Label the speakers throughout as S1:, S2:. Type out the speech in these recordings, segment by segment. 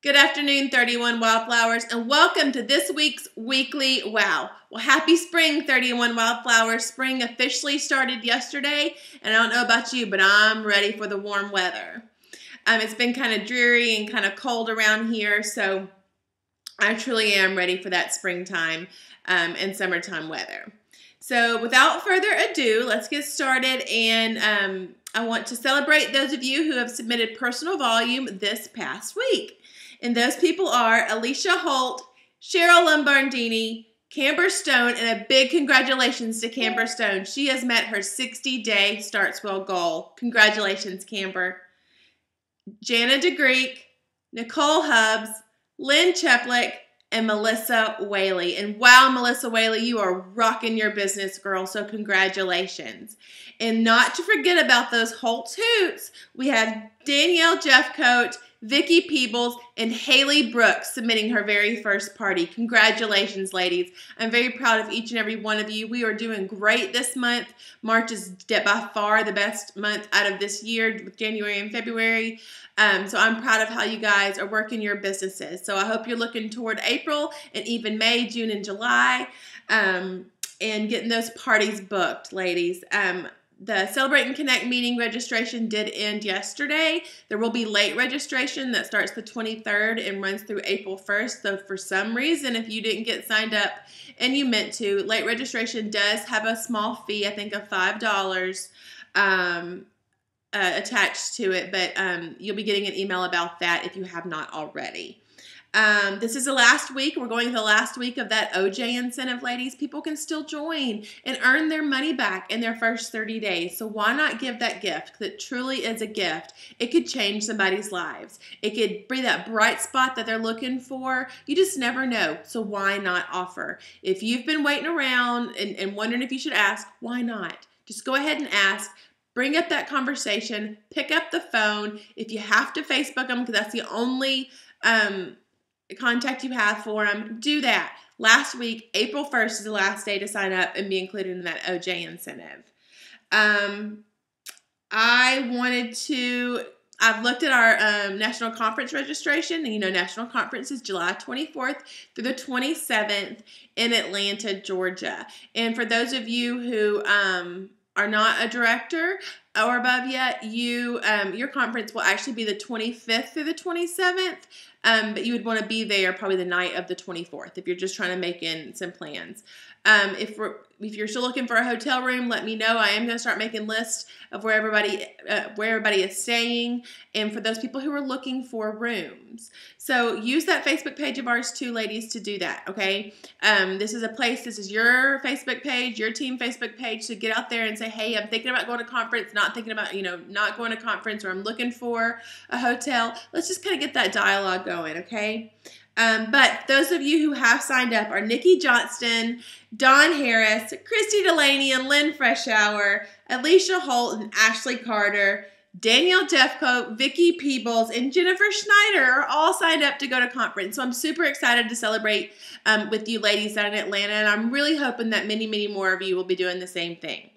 S1: Good afternoon, 31 Wildflowers, and welcome to this week's Weekly Wow. Well, happy spring, 31 Wildflowers. Spring officially started yesterday, and I don't know about you, but I'm ready for the warm weather. It's been kind of dreary and kind of cold around here, so I truly am ready for that springtime and summertime weather. So without further ado, let's get started, and I want to celebrate those of you who have submitted personal volume this past week. And those people are Alicia Holt, Cheryl Lombardini, Camber Stone, and a big congratulations to Camber Stone. She has met her 60-day Startswell goal. Congratulations, Camber. Jana DeGreek, Nicole Hubbs, Lynn Cheplick, and Melissa Whaley. And wow, Melissa Whaley, you are rocking your business, girl, so congratulations. And not to forget about those Holt's Hoots, we have Danielle Jeffcoat, Vicki Peebles, and Haley Brooks submitting her very first party. Congratulations, ladies. I'm very proud of each and every one of you. We are doing great this month. March is by far the best month out of this year with January and February. So I'm proud of how you guys are working your businesses. So I hope you're looking toward April and even May, June, and July and getting those parties booked, ladies. The Celebrate and Connect meeting registration did end yesterday. There will be late registration that starts the 23rd and runs through April 1st. So for some reason, if you didn't get signed up and you meant to, late registration does have a small fee, I think of $5 attached to it, but you'll be getting an email about that if you have not already. This is the last week. We're going to the last week of that OJ incentive, ladies. People can still join and earn their money back in their first 30 days. So why not give that gift? Because it truly is a gift. It could change somebody's lives. It could be that bright spot that they're looking for. You just never know. So why not offer? If you've been waiting around and wondering if you should ask, why not? Just go ahead and ask. Bring up that conversation. Pick up the phone. If you have to Facebook them, because that's the only contact you have for them, do that. Last week, April 1st is the last day to sign up and be included in that OJ incentive. I've looked at our national conference registration, and you know National Conference is July 24th through the 27th in Atlanta, Georgia. And for those of you who are not a director or above yet, your conference will actually be the 25th through the 27th. But you would want to be there probably the night of the 24th if you're just trying to make in some plans. If you're still looking for a hotel room, let me know. I am going to start making lists of where everybody is staying, and for those people who are looking for rooms. So use that Facebook page of ours too, ladies, to do that. Okay, this is your Facebook page, your team Facebook page. So get out there and say, hey, I'm thinking about going to conference, not thinking about not going to conference, or I'm looking for a hotel. Let's just kind of get that dialogue going. Okay. But those of you who have signed up are Nikki Johnston, Dawn Harris, Christy Delaney, and Lynn Freshour, Alicia Holt, and Ashley Carter, Danielle Jeffcoat, Vicki Peebles, and Jennifer Schneider are all signed up to go to conference. So I'm super excited to celebrate with you ladies down in Atlanta, and I'm really hoping that many, many more of you will be doing the same thing.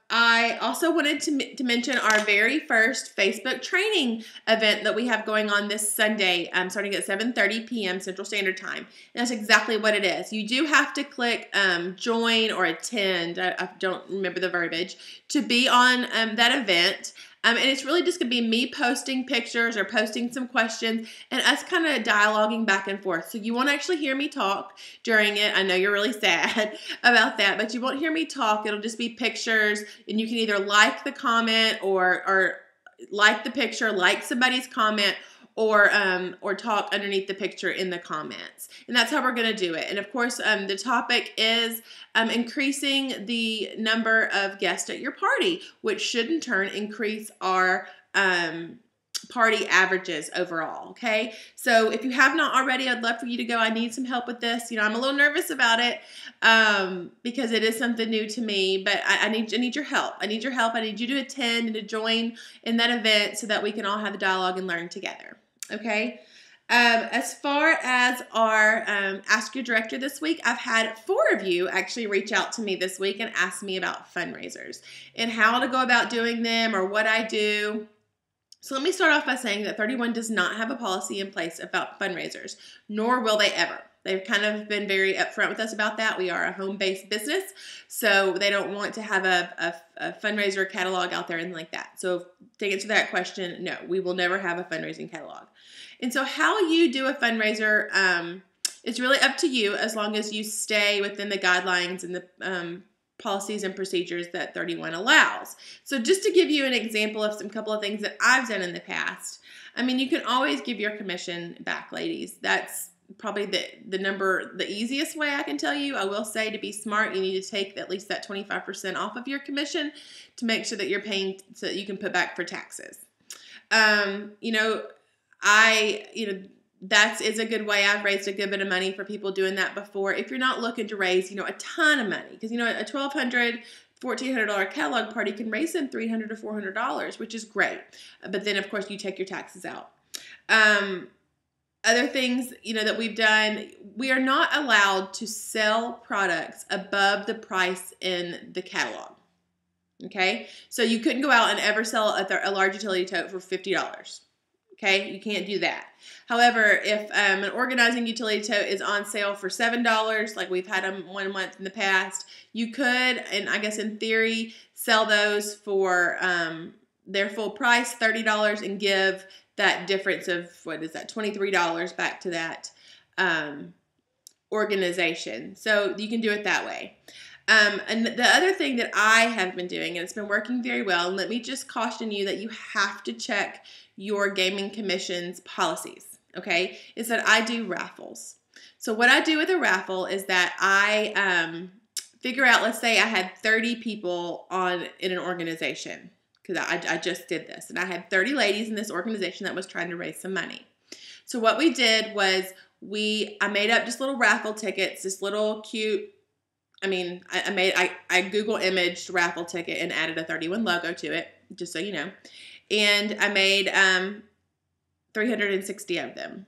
S1: I also wanted to mention our very first Facebook training event that we have going on this Sunday, starting at 7:30 p.m. Central Standard Time. And that's exactly what it is. You do have to click join or attend, I don't remember the verbiage, to be on that event. And it's really just going to be me posting pictures or posting some questions and us kind of dialoguing back and forth. So you won't actually hear me talk during it. I know you're really sad about that, but you won't hear me talk. It'll just be pictures, and you can either like the comment or like the picture, like somebody's comment, or talk underneath the picture in the comments. And that's how we're going to do it. And of course, the topic is increasing the number of guests at your party, which should in turn increase our party averages overall. Okay. So if you have not already, I'd love for you to go. I need some help with this. I'm a little nervous about it because it is something new to me, but I need your help. I need your help. I need you to attend and to join in that event so that we can all have a dialogue and learn together. Okay. As far as our Ask Your Director this week, I've had 4 of you actually reach out to me this week and ask me about fundraisers and how to go about doing them or what I do. So let me start off by saying that 31 does not have a policy in place about fundraisers, nor will they ever. They've kind of been very upfront with us about that. We are a home-based business, so they don't want to have a fundraiser catalog out there, anything like that. So to answer that question, no, we will never have a fundraising catalog. And so how you do a fundraiser is really up to you, as long as you stay within the guidelines and the policies and procedures that 31 allows. So just to give you an example of some couple of things that I've done in the past, I mean, you can always give your commission back, ladies. That's probably the easiest way I can tell you. I will say, to be smart, you need to take at least that 25% off of your commission to make sure that you're paying so that you can put back for taxes. That is a good way. I've raised a good bit of money for people doing that before. If you're not looking to raise, a ton of money, because, a $1,200, $1,400 catalog party can raise them $300 to $400, which is great. But then, of course, you take your taxes out. Other things, that we've done, we are not allowed to sell products above the price in the catalog. Okay? So you couldn't go out and ever sell a large utility tote for $50. Okay, you can't do that. However, if an organizing utility tote is on sale for $7, like we've had them 1 month in the past, you could, and I guess in theory, sell those for their full price, $30, and give that difference of, $23 back to that organization. So you can do it that way. And the other thing that I have been doing, and it's been working very well, and let me just caution you that you have to check your gaming commission's policies, okay, is that I do raffles. So what I do with a raffle is that I figure out, let's say I had 30 people in an organization, because I just did this, and I had 30 ladies in this organization that was trying to raise some money. So what we did was I made up just little raffle tickets, this little cute, I Google imaged raffle ticket and added a 31 logo to it, just so you know. And I made 360 of them.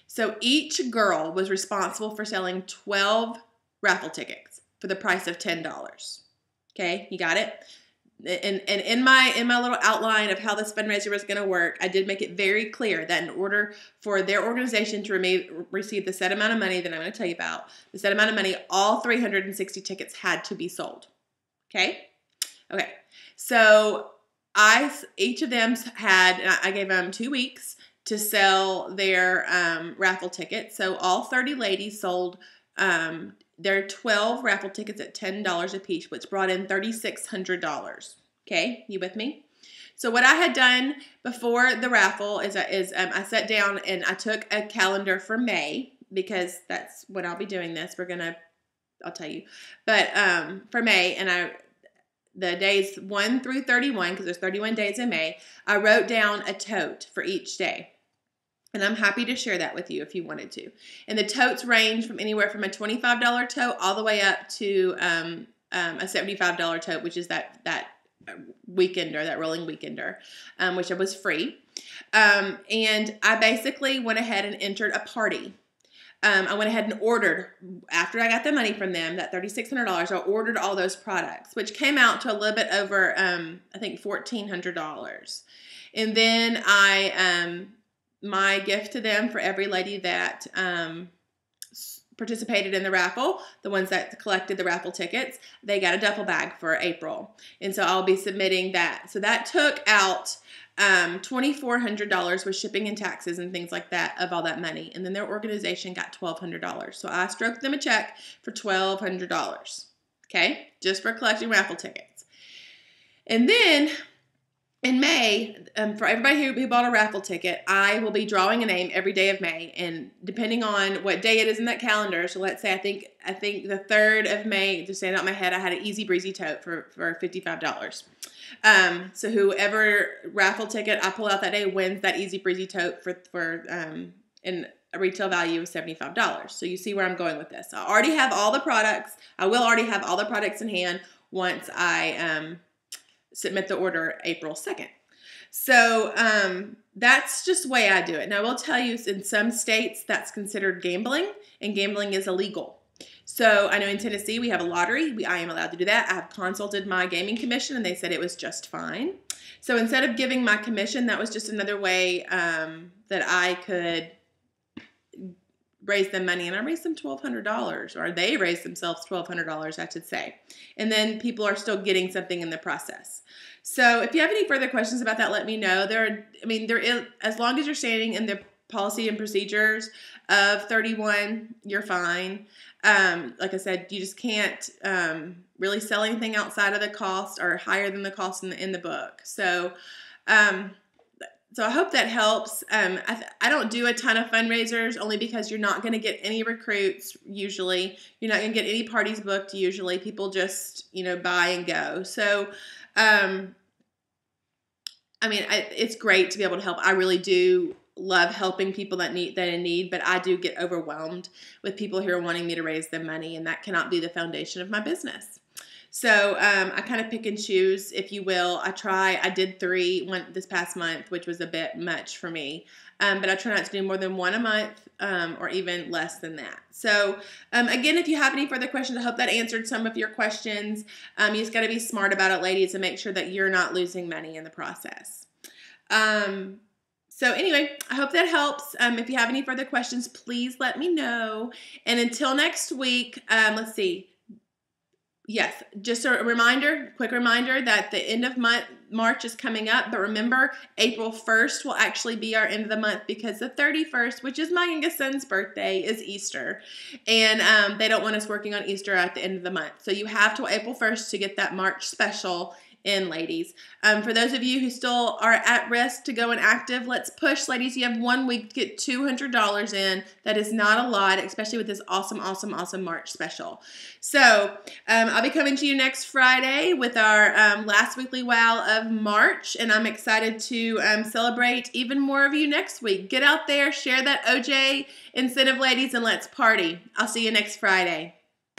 S1: So each girl was responsible for selling 12 raffle tickets for the price of $10. Okay, you got it? And in my little outline of how this fundraiser was going to work, I did make it very clear that in order for their organization to receive the set amount of money that I'm going to tell you about, the set amount of money, all 360 tickets had to be sold. Okay? Okay. So each of them I gave them 2 weeks to sell their raffle tickets. So all 30 ladies sold their 12 raffle tickets at $10 a piece, which brought in $3,600. Okay, you with me? So what I had done before the raffle is I sat down and I took a calendar for May, because that's when I'll be doing this. I'll tell you. But for May, and the days 1 through 31, because there's 31 days in May, I wrote down a tote for each day. And I'm happy to share that with you if you wanted to. And the totes range from anywhere from a $25 tote all the way up to a $75 tote, which is that weekender, that rolling weekender, which was free. And I basically went ahead and entered a party. I went ahead and ordered, after I got the money from them, that $3,600, I ordered all those products, which came out to a little bit over, I think, $1,400. And then my gift to them, for every lady that participated in the raffle, the ones that collected the raffle tickets, they got a duffel bag for April. And so I'll be submitting that. So that took out $2,400 with shipping and taxes and things like that of all that money. And then their organization got $1,200. So I stroked them a check for $1,200. Okay? Just for collecting raffle tickets. And then in May, for everybody who bought a raffle ticket, I will be drawing a name every day of May, and depending on what day it is in that calendar, so let's say I think the 3rd of May, just saying out my head, I had an Easy Breezy tote for $55. So whoever raffle ticket I pull out that day wins that Easy Breezy tote for in a retail value of $75. So you see where I'm going with this. I already have all the products. I will already have all the products in hand once I submit the order April 2nd. So that's just the way I do it. Now I will tell you, in some states that's considered gambling, and gambling is illegal. So I know in Tennessee we have a lottery. I am allowed to do that. I have consulted my gaming commission and they said it was just fine. So instead of giving my commission, that was just another way that I could raise them money. And I raised them $1,200, or they raised themselves $1,200, I should say. And then people are still getting something in the process. So if you have any further questions about that, let me know. There is, as long as you're staying in the policy and procedures of 31, you're fine. Like I said, you just can't really sell anything outside of the cost or higher than the cost in the book. So I hope that helps. I don't do a ton of fundraisers, only because you're not going to get any recruits usually. You're not going to get any parties booked usually. People just, buy and go. So, it's great to be able to help. I really do love helping people that in need, but I do get overwhelmed with people who are wanting me to raise them money, and that cannot be the foundation of my business. So I kind of pick and choose, if you will. I did 3 this past month, which was a bit much for me. But I try not to do more than 1 a month or even less than that. So again, if you have any further questions, I hope that answered some of your questions. You just got to be smart about it, ladies, and make sure that you're not losing money in the process. So anyway, I hope that helps. If you have any further questions, please let me know. And until next week, let's see. Yes, just a quick reminder that the end of March is coming up. But remember, April 1st will actually be our end of the month, because the 31st, which is my youngest son's birthday, is Easter. And they don't want us working on Easter at the end of the month. So you have till April 1st to get that March special in, ladies. For those of you who still are at risk to go inactive, let's push, ladies. You have 1 week to get $200 in. That is not a lot, especially with this awesome, awesome, awesome March special. So I'll be coming to you next Friday with our last weekly wow of March, and I'm excited to celebrate even more of you next week. Get out there, share that OJ incentive, ladies, and let's party. I'll see you next Friday.